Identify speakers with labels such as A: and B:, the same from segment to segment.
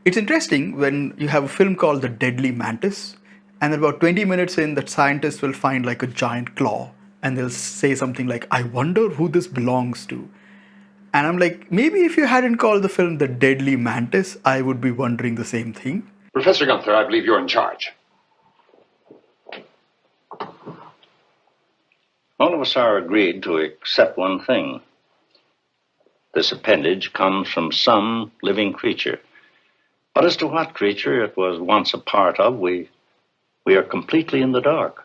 A: It's interesting when you have a film called The Deadly Mantis, and then about 20 minutes in, the scientists will find like a giant claw, and they'll say something like, I wonder who this belongs to. And I'm like, maybe if you hadn't called the film The Deadly Mantis, I would be wondering the same thing.
B: Professor Gunther, I believe you're in charge.
C: All of us are agreed to accept one thing. This appendage comes from some living creature. But as to what creature it was once a part of, we are completely in the dark.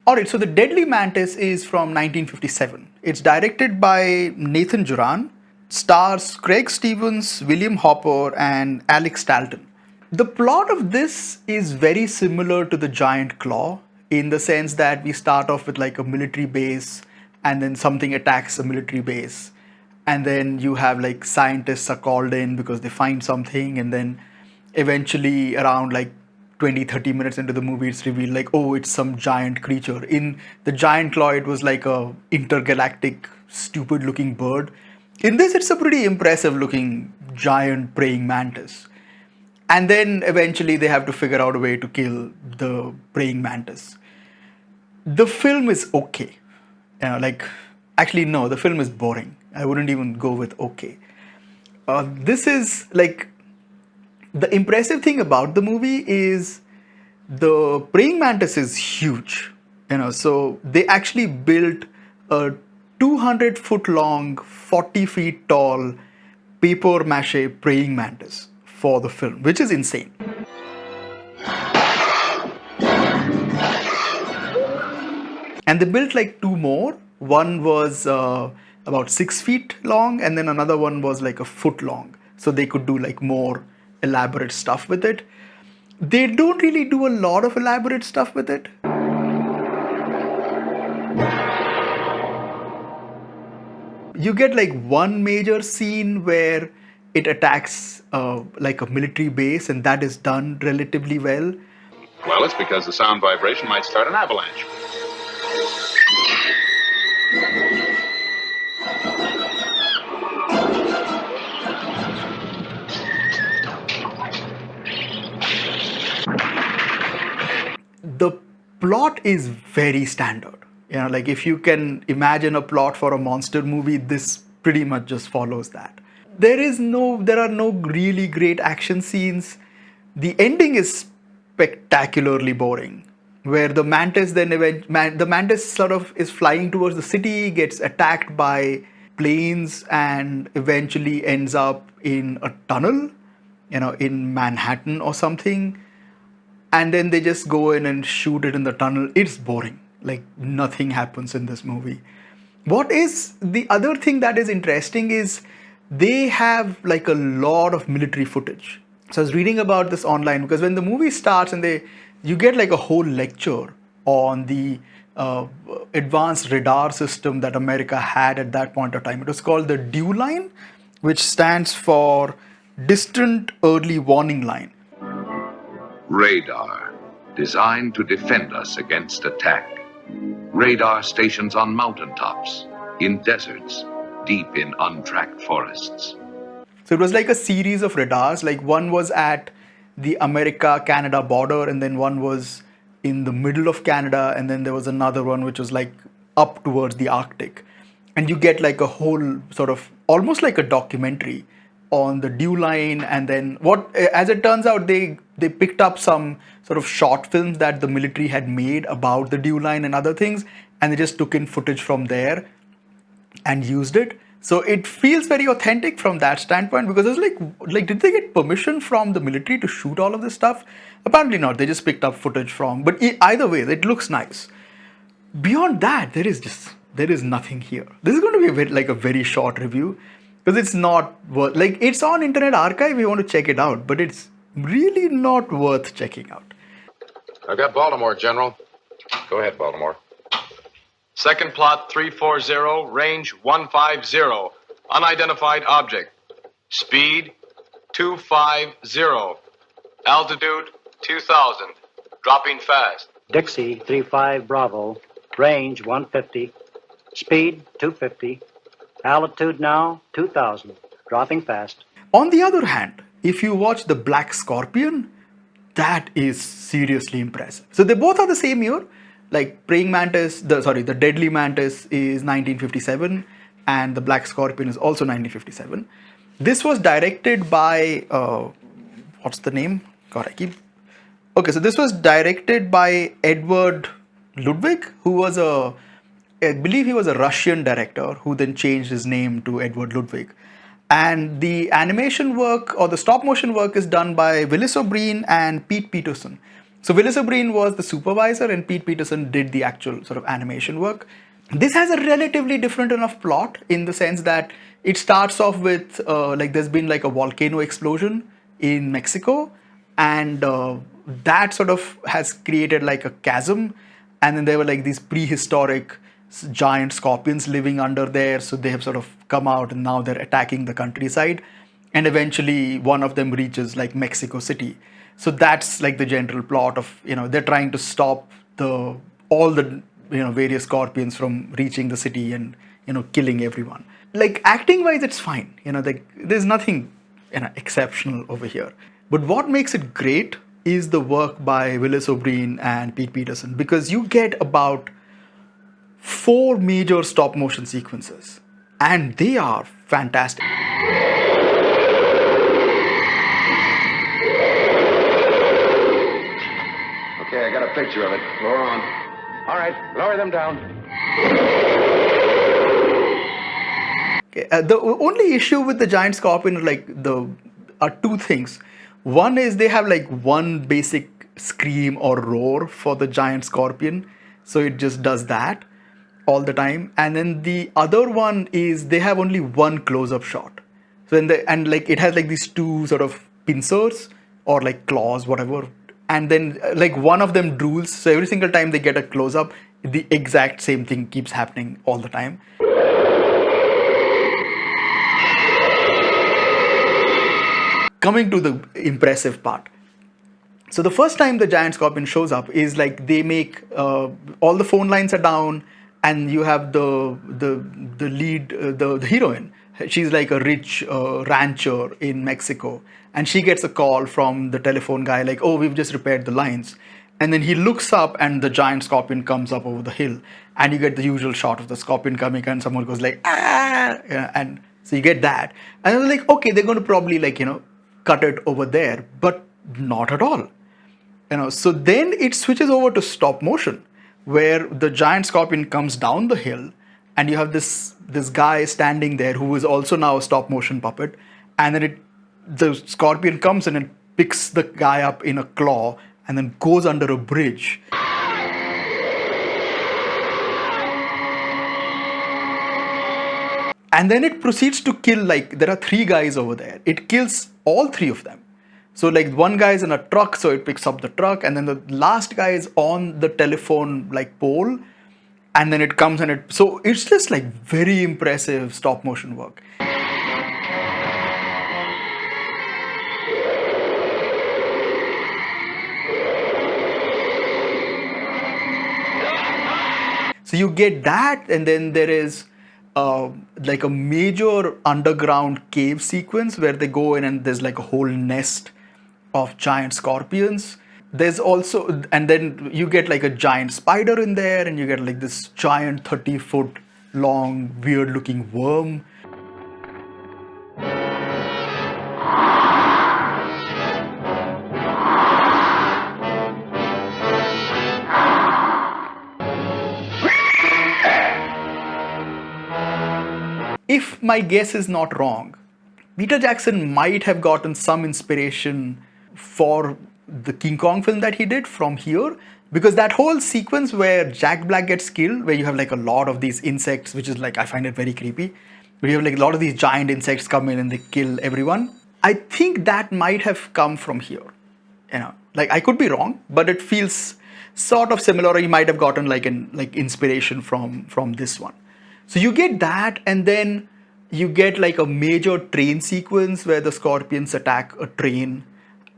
A: Alright, so The Deadly Mantis is from 1957. It's directed by Nathan Juran, stars Craig Stevens, William Hopper, and Alex Talton. The plot of this is very similar to The Giant Claw in the sense that we start off with like a military base and then something attacks a military base. And then you have like scientists are called in because they find something, and then eventually around like 20-30 minutes into the movie it's revealed like, oh, it's some giant creature. In The Giant Claw it was like a intergalactic stupid looking bird. In this it's a pretty impressive looking giant praying mantis. And then eventually they have to figure out a way to kill the praying mantis. The film is okay. Actually no, the film is boring. I wouldn't even go with okay. This is like, the impressive thing about the movie is the praying mantis is huge. So they actually built a 200-foot long, 40 feet tall paper mache praying mantis for the film, which is insane. And they built like two more. One was about 6 feet long, and then another one was like a foot long. So they could do like more elaborate stuff with it. They don't really do a lot of elaborate stuff with it. You get like one major scene where it attacks like a military base, and that is done relatively well.
B: Well, it's because the sound vibration might start an avalanche.
A: The plot is very standard. Like if you can imagine a plot for a monster movie, this pretty much just follows that. There are no really great action scenes. The ending is spectacularly boring, where the mantis the mantis sort of is flying towards the city, gets attacked by planes, and eventually ends up in a tunnel, in Manhattan or something. And then they just go in and shoot it in the tunnel. It's boring. Like nothing happens in this movie. What is the other thing that is interesting is they have like a lot of military footage. So I was reading about this online because when the movie starts and you get like a whole lecture on the advanced radar system that America had at that point of time. It was called the DEW line, which stands for Distant Early Warning Line.
D: Radar, designed to defend us against attack. Radar stations on mountaintops, in deserts, deep in untracked forests.
A: So it was like a series of radars, like one was at the America-Canada border, and then one was in the middle of Canada, and then there was another one which was like up towards the Arctic. And you get like a whole sort of, almost like a documentary on the DEW line. And then as it turns out, they picked up some sort of short films that the military had made about the DEW line and other things, and they just took in footage from there and used it. So it feels very authentic from that standpoint, because it's like did they get permission from the military to shoot all of this stuff? Apparently not. They just picked up footage from, but either way, it looks nice. Beyond that, there is nothing here. This is going to be a very short review, because it's not worth, like, it's on Internet Archive if you want to check it out, but it's really not worth checking out.
B: I've got Baltimore, General. Go ahead, Baltimore.
E: Second plot 340, range 150, unidentified object. Speed 250, altitude 2000, dropping fast.
F: Dixie 35 Bravo, range 150, speed 250, altitude now 2000, dropping fast.
A: On the other hand, if you watch the Black Scorpion, that is seriously impressive. So they both are the same year. Like Praying Mantis, the Deadly Mantis is 1957, and the Black Scorpion is also 1957. This was directed by what's the name? God, I keep. Okay, so this was directed by Edward Ludwig, who was I believe he was a Russian director who then changed his name to Edward Ludwig. And the animation work or the stop motion work is done by Willis O'Brien and Pete Peterson. So Willis O'Brien was the supervisor and Pete Peterson did the actual sort of animation work. This has a relatively different enough plot in the sense that it starts off with like there's been like a volcano explosion in Mexico, and that sort of has created like a chasm, and then there were like these prehistoric giant scorpions living under there, so they have sort of come out and now they're attacking the countryside, and eventually one of them reaches like Mexico City. So that's like the general plot of, they're trying to stop all the various scorpions from reaching the city and killing everyone. Like acting wise it's fine, like there's nothing exceptional over here. But what makes it great is the work by Willis O'Brien and Pete Peterson, because you get about 4 major stop motion sequences and they are fantastic.
B: Okay, I got a picture of it. Lower on. All right, lower them down.
A: Okay, the only issue with the giant scorpion are 2 things. One is they have like one basic scream or roar for the giant scorpion, so it just does that all the time. And then the other one is they have only one close-up shot. So like it has like these 2 sort of pincers or like claws, whatever. And then like one of them drools. So every single time they get a close-up, the exact same thing keeps happening all the time. Coming to the impressive part. So the first time the giant scorpion shows up is like they make all the phone lines are down, and you have the lead, the heroine. She's like a rich rancher in Mexico, and she gets a call from the telephone guy like, oh, we've just repaired the lines. And then he looks up and the giant scorpion comes up over the hill, and you get the usual shot of the scorpion coming and someone goes like, ah, and so you get that. And they're like, okay, they're going to probably like, cut it over there, but not at all. So then it switches over to stop motion, where the giant scorpion comes down the hill, and you have this guy standing there who is also now a stop motion puppet, and then the scorpion comes in and picks the guy up in a claw and then goes under a bridge. And then it proceeds to kill, like, there are 3 guys over there. It kills all 3 of them. So like one guy is in a truck, so it picks up the truck, and then the last guy is on the telephone like pole, and then it comes and so it's just like very impressive stop motion work. So you get that, and then there is like a major underground cave sequence where they go in and there's like a whole nest of giant scorpions. There's also, and then you get like a giant spider in there, and you get like this giant 30-foot long weird looking worm. If my guess is not wrong, Peter Jackson might have gotten some inspiration for the King Kong film that he did from here, because that whole sequence where Jack Black gets killed, where you have like a lot of these insects, which is like, I find it very creepy, where you have like a lot of these giant insects come in and they kill everyone. I think that might have come from here. Like I could be wrong, but it feels sort of similar, or you might have gotten like inspiration from this one. So you get that, and then you get like a major train sequence where the scorpions attack a train.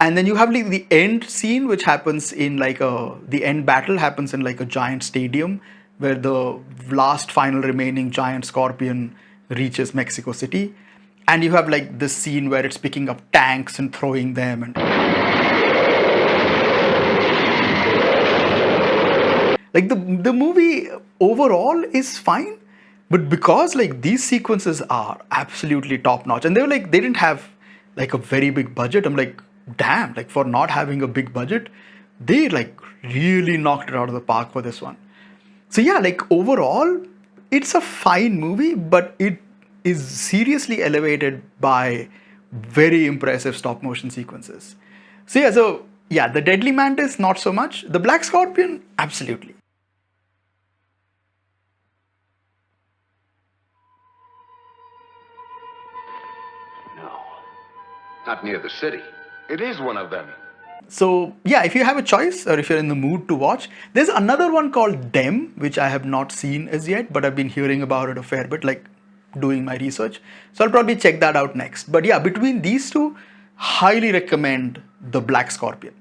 A: And then you have like the end scene, which happens in like the end battle happens in like a giant stadium where the last final remaining giant scorpion reaches Mexico City. And you have like this scene where it's picking up tanks and throwing them, and like the movie overall is fine, but because like these sequences are absolutely top notch, and they were like they didn't have like a very big budget. I'm like, damn, like for not having a big budget, they like really knocked it out of the park for this one. So yeah, like overall, it's a fine movie, but it is seriously elevated by very impressive stop motion sequences. So yeah, the Deadly Mantis not so much. The Black Scorpion, absolutely.
B: No. Not near the city. It is one of them.
A: So yeah, if you have a choice or if you're in the mood to watch, there's another one called Them, which I have not seen as yet, but I've been hearing about it a fair bit, like doing my research. So I'll probably check that out next. But yeah, between these two, highly recommend the Black Scorpion.